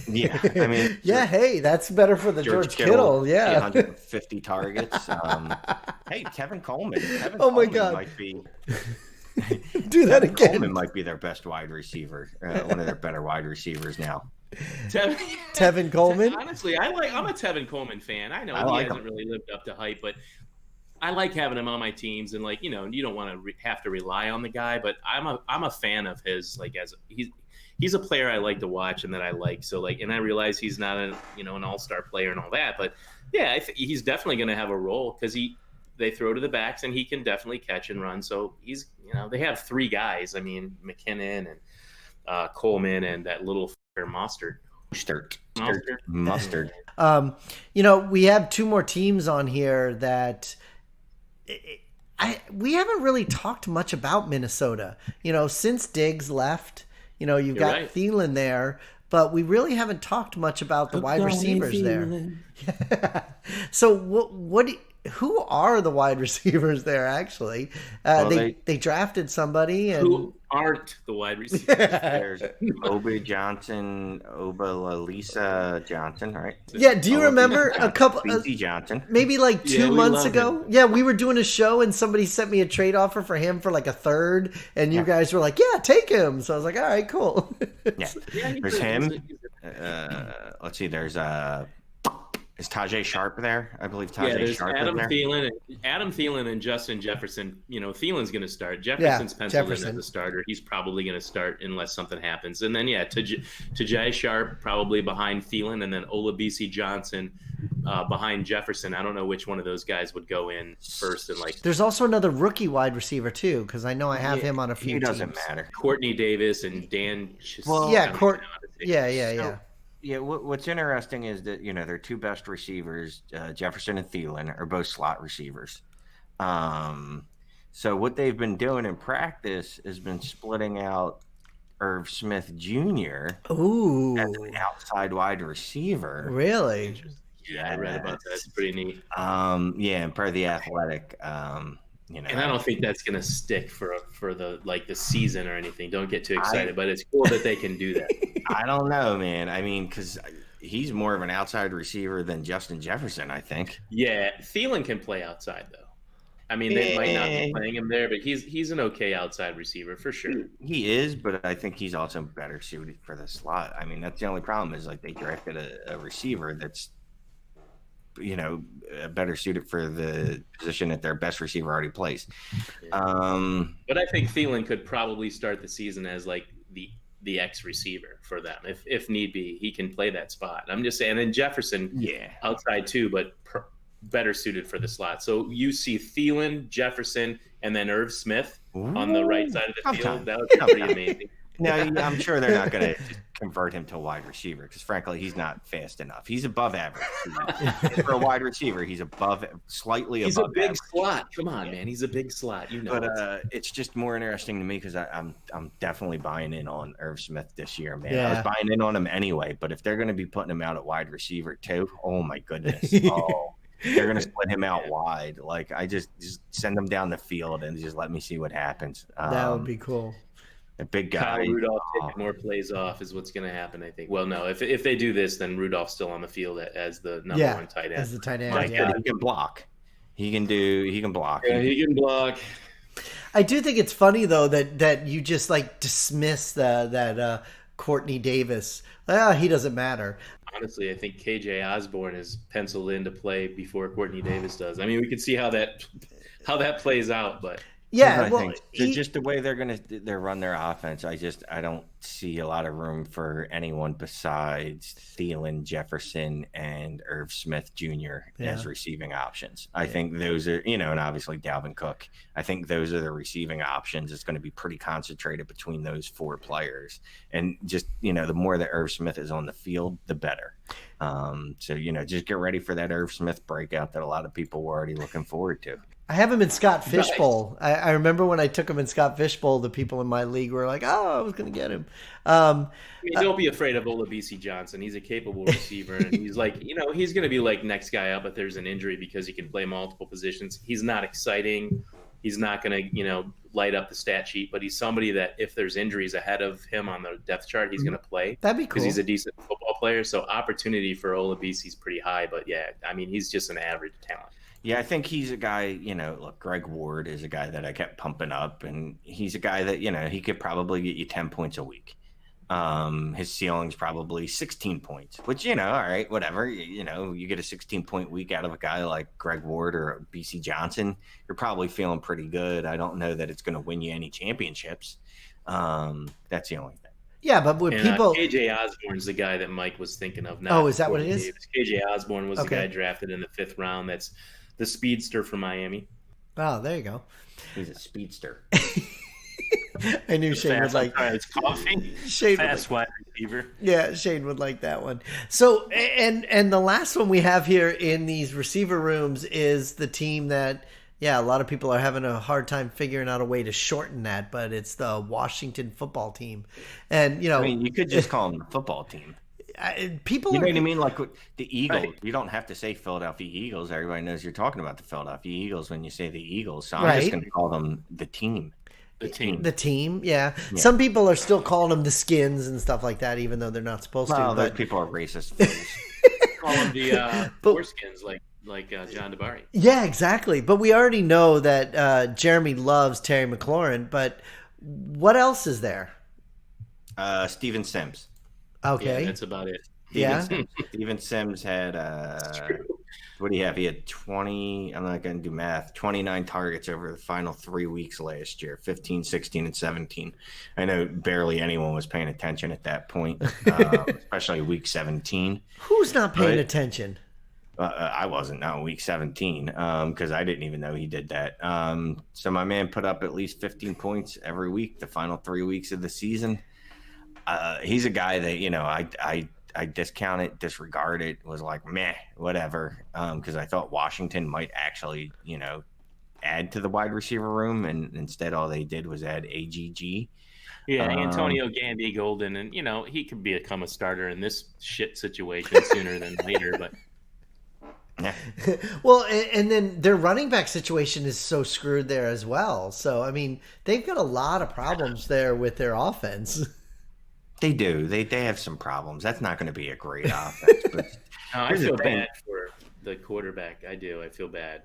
Speaker 3: Yeah, I mean,
Speaker 1: yeah. Hey, that's better for the George Kittle. Yeah,
Speaker 3: 150 targets. Hey, Kevin Coleman.
Speaker 1: My God,
Speaker 3: might be.
Speaker 1: Do that again.
Speaker 3: Coleman might be their best wide receiver. One of their better wide receivers now.
Speaker 1: Tevin Coleman.
Speaker 2: Honestly, I'm a Tevin Coleman fan. I know he hasn't really lived up to hype, but I like having him on my teams. And you don't want to have to rely on the guy, but I'm a fan of his. Like he's a player I like to watch and that I like. So and I realize he's not an all-star player and all that, but yeah, he's definitely going to have a role because they throw to the backs and he can definitely catch and run. So he's they have three guys. I mean McKinnon and Coleman and that little Mustard.
Speaker 1: We have two more teams on here that we haven't really talked much about Minnesota. Since Diggs left, you've got right. Thielen there, but we really haven't talked much about the wide receivers there. So who are the wide receivers there? Actually, they drafted somebody and.
Speaker 2: Who aren't the wide receivers?
Speaker 3: There's Oba Lisa Johnson, right?
Speaker 1: Yeah. Do you remember a couple?
Speaker 3: BC Johnson.
Speaker 1: Maybe like 2 months ago. Him. Yeah, we were doing a show and somebody sent me a trade offer for him for like a third, and you guys were like, "Yeah, take him." So I was like, "All right, cool."
Speaker 3: Yeah. There's him. Let's see. There's Is Tajay Sharp there? I believe Tajay Sharp
Speaker 2: Adam
Speaker 3: there.
Speaker 2: Adam Thielen and Justin Jefferson. Thielen's going to start. Jefferson's penciled in as a starter. He's probably going to start unless something happens. And then, Tajay Sharp probably behind Thielen, and then Olabisi Johnson behind Jefferson. I don't know which one of those guys would go in first. And
Speaker 1: there's also another rookie wide receiver too, because I know I have him on a few.
Speaker 3: He doesn't matter.
Speaker 2: Courtney Davis and Dan.
Speaker 3: Yeah, what's interesting is that their two best receivers, Jefferson and Thielen, are both slot receivers. So what they've been doing in practice has been splitting out Irv Smith Jr. as an outside wide receiver.
Speaker 1: Really?
Speaker 2: Yeah, I read about that. It's pretty neat.
Speaker 3: And per the Athletic,
Speaker 2: and I don't think that's going to stick for the season or anything. Don't get too excited, but it's cool that they can do that.
Speaker 3: I don't know, man. I mean, because he's more of an outside receiver than Justin Jefferson, I think.
Speaker 2: Yeah, Thielen can play outside though. I mean, they might not be playing him there, but he's an okay outside receiver for sure.
Speaker 3: He is, but I think he's also better suited for the slot. I mean, that's the only problem is they drafted a receiver that's better suited for the position that their best receiver already plays.
Speaker 2: But I think Thielen could probably start the season as the X receiver for them. If need be, he can play that spot. I'm just saying, and Jefferson outside too, but better suited for the slot. So you see Thielen, Jefferson, and then Irv Smith on the right side of the field. That would be pretty amazing.
Speaker 3: No, I'm sure they're not going to convert him to a wide receiver because, frankly, he's not fast enough. He's above average. For a wide receiver, he's slightly
Speaker 2: he's
Speaker 3: above
Speaker 2: a big
Speaker 3: average.
Speaker 2: slot. Come on, man. He's a big slot.
Speaker 3: But it's just more interesting to me because I'm definitely buying in on Irv Smith this year, man.
Speaker 1: Yeah.
Speaker 3: I was buying in on him anyway, but if they're going to be putting him out at wide receiver too, oh my goodness. They're going to split him out wide. Like, I just send him down the field and just let me see what happens.
Speaker 1: That would be cool.
Speaker 3: A big guy.
Speaker 2: Kyle Rudolph taking more plays off is what's going to happen, I think. Well, no, if they do this, then Rudolph's still on the field as the number one tight end.
Speaker 1: As the tight end.
Speaker 3: He can block. He can block.
Speaker 2: Yeah, he can block.
Speaker 1: I do think it's funny though that you just like dismiss that Courtney Davis. He doesn't matter.
Speaker 2: Honestly, I think KJ Osborne is penciled in to play before Courtney Davis does. I mean, we can see how that plays out, but
Speaker 1: yeah,
Speaker 3: just the way they're run their offense, I don't see a lot of room for anyone besides Thielen, Jefferson, and Irv Smith Jr. as receiving options. I think those are, and obviously Dalvin Cook. I think those are the receiving options. It's going to be pretty concentrated between those four players, and just the more that Irv Smith is on the field, the better. So just get ready for that Irv Smith breakout that a lot of people were already looking forward to.
Speaker 1: I have him in Scott Fishbowl. Nice. I remember when I took him in Scott Fishbowl, the people in my league were like, "Oh, I was going to get him."
Speaker 2: Don't be afraid of Olabisi Johnson. He's a capable receiver, and he's like, he's going to be like next guy up if there's an injury because he can play multiple positions. He's not exciting. He's not going to, light up the stat sheet, but he's somebody that if there's injuries ahead of him on the depth chart, he's going to play.
Speaker 1: That'd be cool
Speaker 2: because he's a decent football player. So opportunity for Olabisi is pretty high, but he's just an average talent.
Speaker 3: Yeah, I think he's a guy, look, Greg Ward is a guy that I kept pumping up, and he's a guy that, he could probably get you 10 points a week. His ceiling's probably 16 points, which, all right, whatever. You get a 16-point week out of a guy like Greg Ward or BC Johnson, you're probably feeling pretty good. I don't know that it's going to win you any championships. That's the only thing.
Speaker 1: Yeah, but when people...
Speaker 2: KJ Osborne's the guy that Mike was thinking of now.
Speaker 1: Oh, is that what it is?
Speaker 2: KJ Osborne was the guy drafted in the 5th round. That's the speedster from Miami.
Speaker 1: Oh, there you go.
Speaker 3: He's a speedster.
Speaker 1: I knew Shane would like
Speaker 2: it's coffee.
Speaker 1: Fast
Speaker 2: wide receiver.
Speaker 1: Yeah, Shane would like that one. So, and the last one we have here in these receiver rooms is the team that, a lot of people are having a hard time figuring out a way to shorten that, but it's the Washington football team. And
Speaker 3: you could just call them the football team.
Speaker 1: People,
Speaker 3: know what I mean? Like the Eagles, right. You don't have to say Philadelphia Eagles. Everybody knows you're talking about the Philadelphia Eagles when you say the Eagles. So I'm just going to call them the team.
Speaker 1: The team, yeah. Some people are still calling them the Skins and stuff like that, even though they're not supposed to.
Speaker 3: Those people are racist.
Speaker 2: Call them the Foreskins, like John DeBari.
Speaker 1: Yeah, exactly. But we already know that Jeremy loves Terry McLaurin. But what else is there?
Speaker 3: Steven Sims.
Speaker 1: Okay.
Speaker 2: Yeah, that's about it.
Speaker 3: Steven Sims had what do you have? He had 20, I'm not going to do math, 29 targets over the final 3 weeks last year, 15, 16, and 17. I know barely anyone was paying attention at that point, especially week 17.
Speaker 1: Who's not paying attention?
Speaker 3: I wasn't, not week 17, because I didn't even know he did that. So my man put up at least 15 points every week, the final 3 weeks of the season. He's a guy that, I discount it, disregard it, was like, meh, whatever, because I thought Washington might actually, add to the wide receiver room, and instead all they did was add AGG.
Speaker 2: Yeah, Antonio Gandy Golden, and, he could become a starter in this shit situation sooner than later, but...
Speaker 3: Yeah.
Speaker 1: Well, and then their running back situation is so screwed there as well. So, I mean, they've got a lot of problems there with their offense.
Speaker 3: They do. They have some problems. That's not going to be a great offense. But
Speaker 2: no, I feel bad for the quarterback. I do. I feel bad.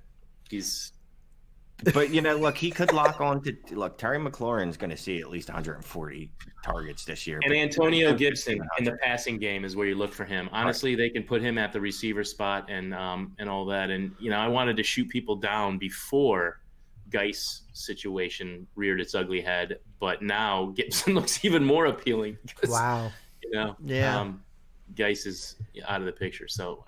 Speaker 3: But, look, he could lock on to – look, Terry McLaurin's going to see at least 140 targets this year.
Speaker 2: And Antonio Gibson in the passing game is where you look for him. Honestly, they can put him at the receiver spot and all that. And, I wanted to shoot people down before Geis situation reared its ugly head. But now Gibson looks even more appealing. Because,
Speaker 1: wow.
Speaker 2: Geis is out of the picture. So,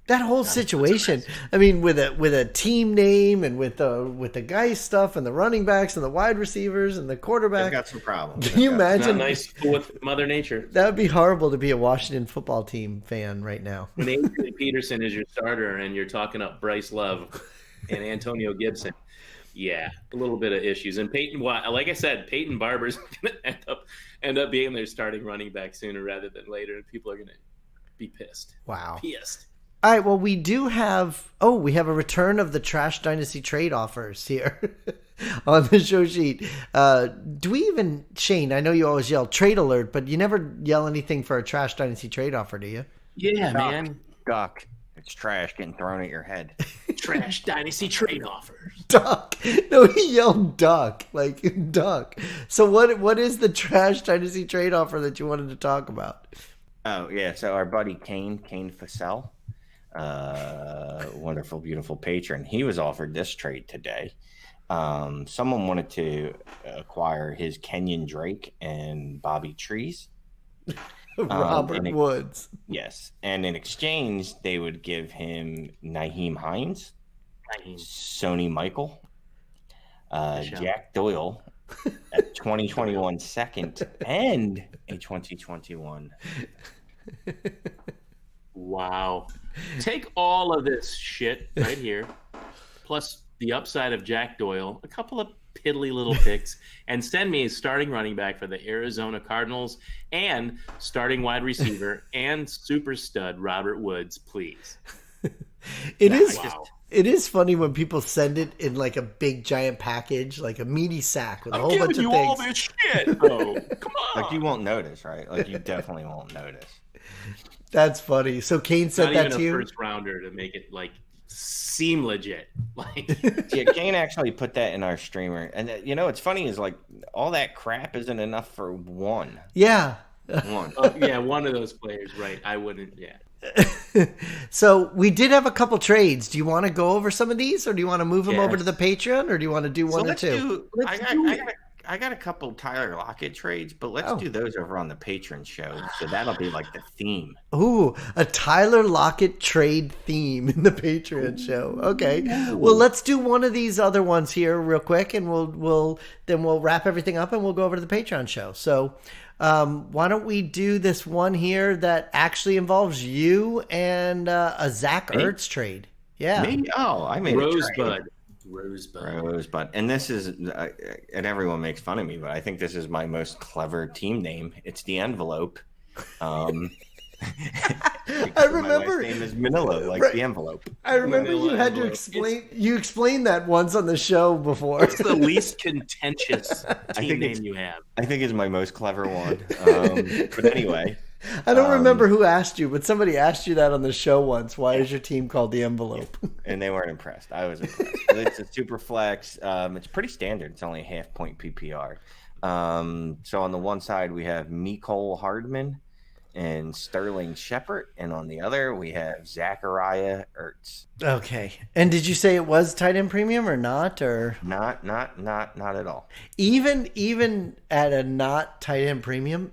Speaker 1: That whole situation. I mean, with a team name and with the guy stuff and the running backs and the wide receivers and the quarterback.
Speaker 3: They've got some problems.
Speaker 1: Can you imagine?
Speaker 2: Not nice with Mother Nature.
Speaker 1: That would be horrible to be a Washington football team fan right now.
Speaker 2: When Adrian Peterson is your starter and you're talking up Bryce Love and Antonio Gibson, yeah, a little bit of issues. And Peyton, like I said, Peyton Barber's going to end up being their starting running back sooner rather than later, and people are going to be pissed.
Speaker 1: Wow.
Speaker 2: Pissed.
Speaker 1: All right, well, we have a return of the Trash Dynasty trade offers here on the show sheet. Do we even, Shane, I know you always yell trade alert, but you never yell anything for a Trash Dynasty trade offer, do you?
Speaker 2: Yeah, man.
Speaker 3: Duck. It's trash getting thrown at your head.
Speaker 2: Trash Dynasty trade offers.
Speaker 1: Duck. No, he yelled duck, like duck. So what is the Trash Dynasty trade offer that you wanted to talk about?
Speaker 3: Oh, yeah, so our buddy Kane Fassell, wonderful, beautiful patron. He was offered this trade today. Someone wanted to acquire his Kenyon Drake and Bobby Trees.
Speaker 1: Robert Woods.
Speaker 3: Yes. And in exchange, they would give him Nyheim Hines, Sony Michael, Jack Doyle, a 2021 second, and a 2021.
Speaker 2: Wow. Take all of this shit right here, plus the upside of Jack Doyle, a couple of piddly little picks, and send me a starting running back for the Arizona Cardinals and starting wide receiver and super stud Robert Woods, please.
Speaker 1: It is funny when people send it in like a big giant package, like a meaty sack with a whole bunch of things.
Speaker 2: All this shit. Oh, come on.
Speaker 3: Like you won't notice, right? Like you definitely won't notice.
Speaker 1: That's funny. So Kane said that to you?
Speaker 2: Not even a first rounder to make it like seem legit. Like,
Speaker 3: yeah, Kane actually put that in our streamer, and you know what's funny is like all that crap isn't enough for one.
Speaker 1: Yeah.
Speaker 3: One.
Speaker 2: Yeah, one of those players, right? I wouldn't. Yeah.
Speaker 1: So we did have a couple trades. Do you want to go over some of these, or do you want to move them over to the Patreon, or do you want to do one or two?
Speaker 3: I got a couple Tyler Lockett trades, but let's do those over on the Patreon show. So that'll be like the theme.
Speaker 1: Ooh, a Tyler Lockett trade theme in the Patreon show. Okay. Well, let's do one of these other ones here real quick, and we'll wrap everything up and we'll go over to the Patreon show. So why don't we do this one here that actually involves you and a Zach Ertz trade? Yeah.
Speaker 3: Me? Oh, I made
Speaker 2: Rosebud.
Speaker 3: And this is, and everyone makes fun of me, but I think this is my most clever team name. It's the Envelope.
Speaker 1: I remember.
Speaker 3: My wife's name is Manila, like the envelope.
Speaker 1: I remember you had to explain. You explained that once on the show before.
Speaker 2: What's the least contentious team name you have?
Speaker 3: I think it's my most clever one. But anyway.
Speaker 1: I don't remember who asked you, but somebody asked you that on the show once. Why is your team called the Envelope?
Speaker 3: And they weren't impressed. I was impressed. It's a super flex. It's pretty standard. It's only a half-point PPR. So on the one side, we have Mecole Hardman and Sterling Shepard, and on the other, we have Zachariah Ertz.
Speaker 1: Okay. And did you say it was tight end premium or not? Or
Speaker 3: not at all.
Speaker 1: Even at a not tight end premium,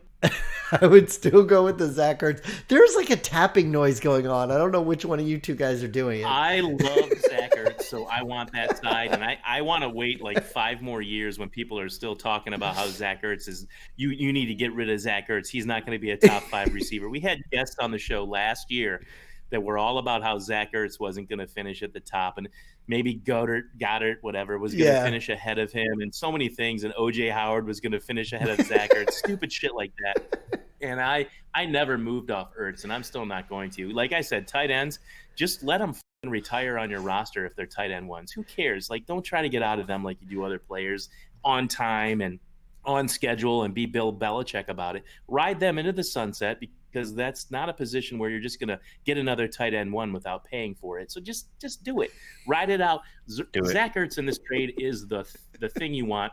Speaker 1: I would still go with the Zach Ertz. There's like a tapping noise going on. I don't know which one of you two guys are doing it.
Speaker 2: I love Zach Ertz, so I want that side. And I want to wait like 5 more years when people are still talking about how Zach Ertz is. You need to get rid of Zach Ertz. He's not going to be a top 5 receiver. We had guests on the show last year that were all about how Zach Ertz wasn't going to finish at the top. And maybe Goddard, whatever, was going to finish ahead of him, and so many things. And O.J. Howard was going to finish ahead of Zach Ertz. Stupid shit like that. And I never moved off Ertz, and I'm still not going to. Like I said, tight ends, just let them retire on your roster if they're tight end ones. Who cares? Like, don't try to get out of them like you do other players on time and on schedule and be Bill Belichick about it. Ride them into the sunset, because that's not a position where you're just going to get another tight end one without paying for it. So just do it. Ride it out. Zach Ertz in this trade is the thing you want.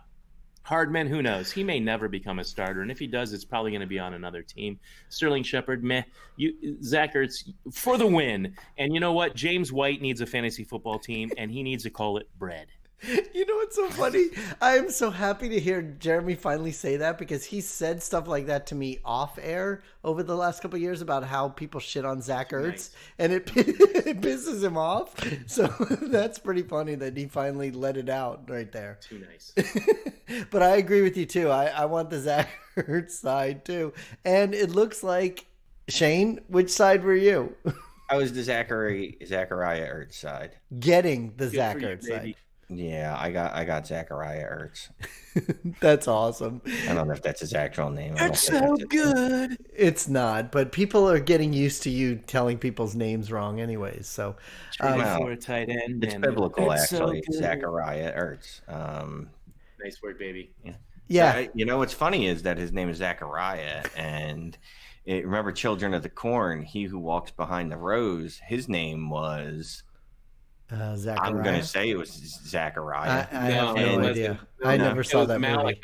Speaker 2: Hardman, who knows? He may never become a starter, and if he does, it's probably going to be on another team. Sterling Shepard, meh. Zach Ertz for the win. And you know what? James White needs a fantasy football team, and he needs to call it bread.
Speaker 1: You know what's so funny? I am so happy to hear Jeremy finally say that, because he said stuff like that to me off air over the last couple of years about how people shit on Zach Ertz, nice. And it pisses him off. So that's pretty funny that he finally let it out right there.
Speaker 2: Too nice.
Speaker 1: But I agree with you too. I want the Zach Ertz side too. And it looks like, Shane, which side were you?
Speaker 3: I was the Zachariah Ertz side.
Speaker 1: Getting the Zach Ertz side.
Speaker 3: Yeah, I got Zachariah Ertz.
Speaker 1: That's awesome.
Speaker 3: I don't know if that's his actual name.
Speaker 1: It's so good. It's not, but people are getting used to you telling people's names wrong anyways. So
Speaker 2: for a tight end.
Speaker 3: It's biblical, actually. So Zachariah Ertz.
Speaker 2: Nice word, baby.
Speaker 1: Yeah.
Speaker 3: So, you know what's funny is that his name is Zachariah, and remember Children of the Corn, he who walks behind the rose, his name was...
Speaker 1: Zachariah?
Speaker 3: I'm going to say it was Zachariah.
Speaker 1: I have no idea. I never saw that
Speaker 2: Malachi.
Speaker 1: movie.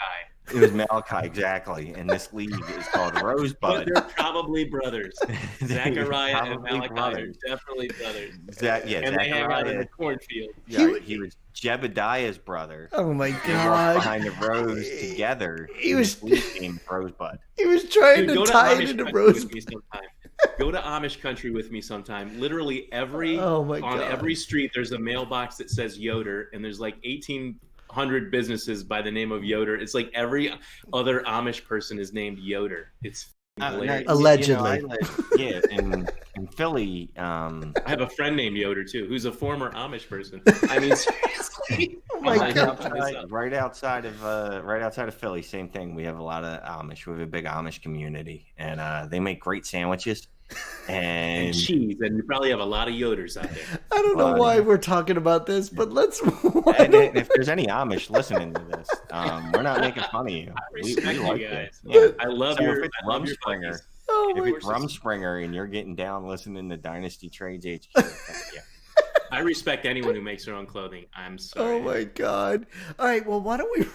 Speaker 3: It was Malachi, exactly. And this league is called Rosebud.
Speaker 2: But they're probably brothers. Zachariah and Malachi
Speaker 3: brothers.
Speaker 2: are definitely brothers.
Speaker 3: And
Speaker 2: Zachariah, they hang out in the cornfield.
Speaker 3: Yeah, he was Jebediah's brother.
Speaker 1: Oh my
Speaker 3: They
Speaker 1: God!
Speaker 3: walked behind the rose together.
Speaker 1: He was
Speaker 3: named Rosebud.
Speaker 1: He was trying to tie it into Rosebud.
Speaker 2: Go to Amish country with me sometime. Literally every street there's a mailbox that says Yoder, and there's like 1,800 businesses by the name of Yoder. It's like every other Amish person is named Yoder. It's
Speaker 1: allegedly.
Speaker 3: In Philly.
Speaker 2: I have a friend named Yoder too, who's a former Amish person. I mean, seriously.
Speaker 1: Oh my God.
Speaker 3: Right outside of Philly, same thing. We have a lot of Amish. We have a big Amish community, and they make great sandwiches and
Speaker 2: cheese. And you probably have a lot of Yoders out there.
Speaker 1: I don't know why we're talking about this, but let's.
Speaker 3: And if there's any Amish listening to this, we're not making fun of you.
Speaker 2: I respect you guys.
Speaker 3: Yeah.
Speaker 2: I love your Rumspringer.
Speaker 1: Oh
Speaker 3: if it's Rumspringer and you're getting down listening to Dynasty Trades HQ, yeah.
Speaker 2: I respect anyone who makes their own clothing. I'm sorry.
Speaker 1: Oh my God! All right, well, why don't we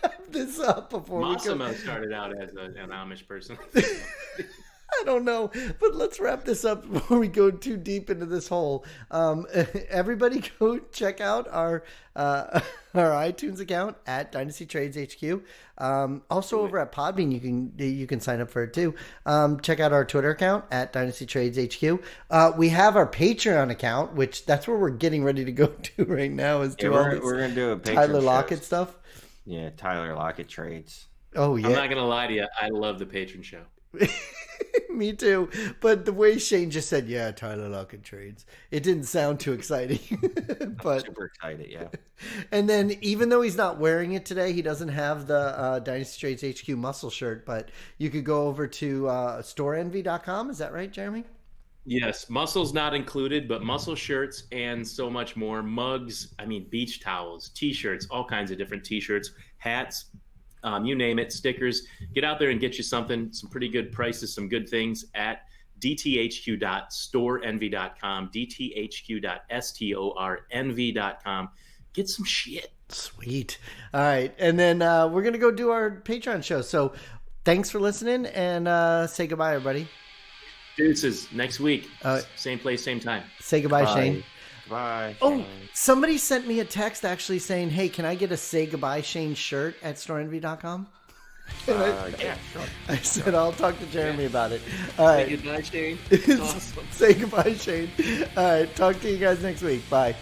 Speaker 1: wrap this up before
Speaker 2: Massimo started out as an Amish person.
Speaker 1: I don't know, but let's wrap this up before we go too deep into this hole. Everybody go check out our iTunes account at DynastyTradesHQ. Also over at Podbean, you can sign up for it too. Check out our Twitter account at DynastyTradesHQ. We have our Patreon account, which that's where we're getting ready to go to right now.
Speaker 3: We're going to do a Patreon
Speaker 1: Tyler Lockett stuff.
Speaker 3: Yeah, Tyler Lockett trades.
Speaker 1: Oh yeah.
Speaker 2: I'm not gonna lie to you. I love the patron show.
Speaker 1: Me too. But the way Shane just said, yeah, Tyler Lockett trades, it didn't sound too exciting. But
Speaker 3: I'm super excited, yeah.
Speaker 1: And then even though he's not wearing it today, he doesn't have the Dynasty Trades HQ muscle shirt, but you could go over to storeenvy.com. Is that right, Jeremy?
Speaker 2: Yes, muscle's not included, but muscle shirts and so much more. Mugs, beach towels, T-shirts, all kinds of different T-shirts, hats, you name it, stickers. Get out there and get you some pretty good prices, some good things at dthq.storeenvy.com, dthq.stornv.com. Get some shit.
Speaker 1: Sweet. All right. And then we're going to go do our Patreon show. So thanks for listening, and say goodbye, everybody.
Speaker 2: Deuces. Next week. Same place, same time.
Speaker 1: Say goodbye, Shane.
Speaker 3: Bye.
Speaker 1: Oh, somebody sent me a text actually saying, hey, can I get a Say Goodbye Shane shirt at storeenvy.com?
Speaker 3: Yeah, sure.
Speaker 1: I said, I'll talk to Jeremy about it. All right.
Speaker 2: Say goodbye, Shane. Awesome.
Speaker 1: Say goodbye, Shane. All right. Talk to you guys next week. Bye.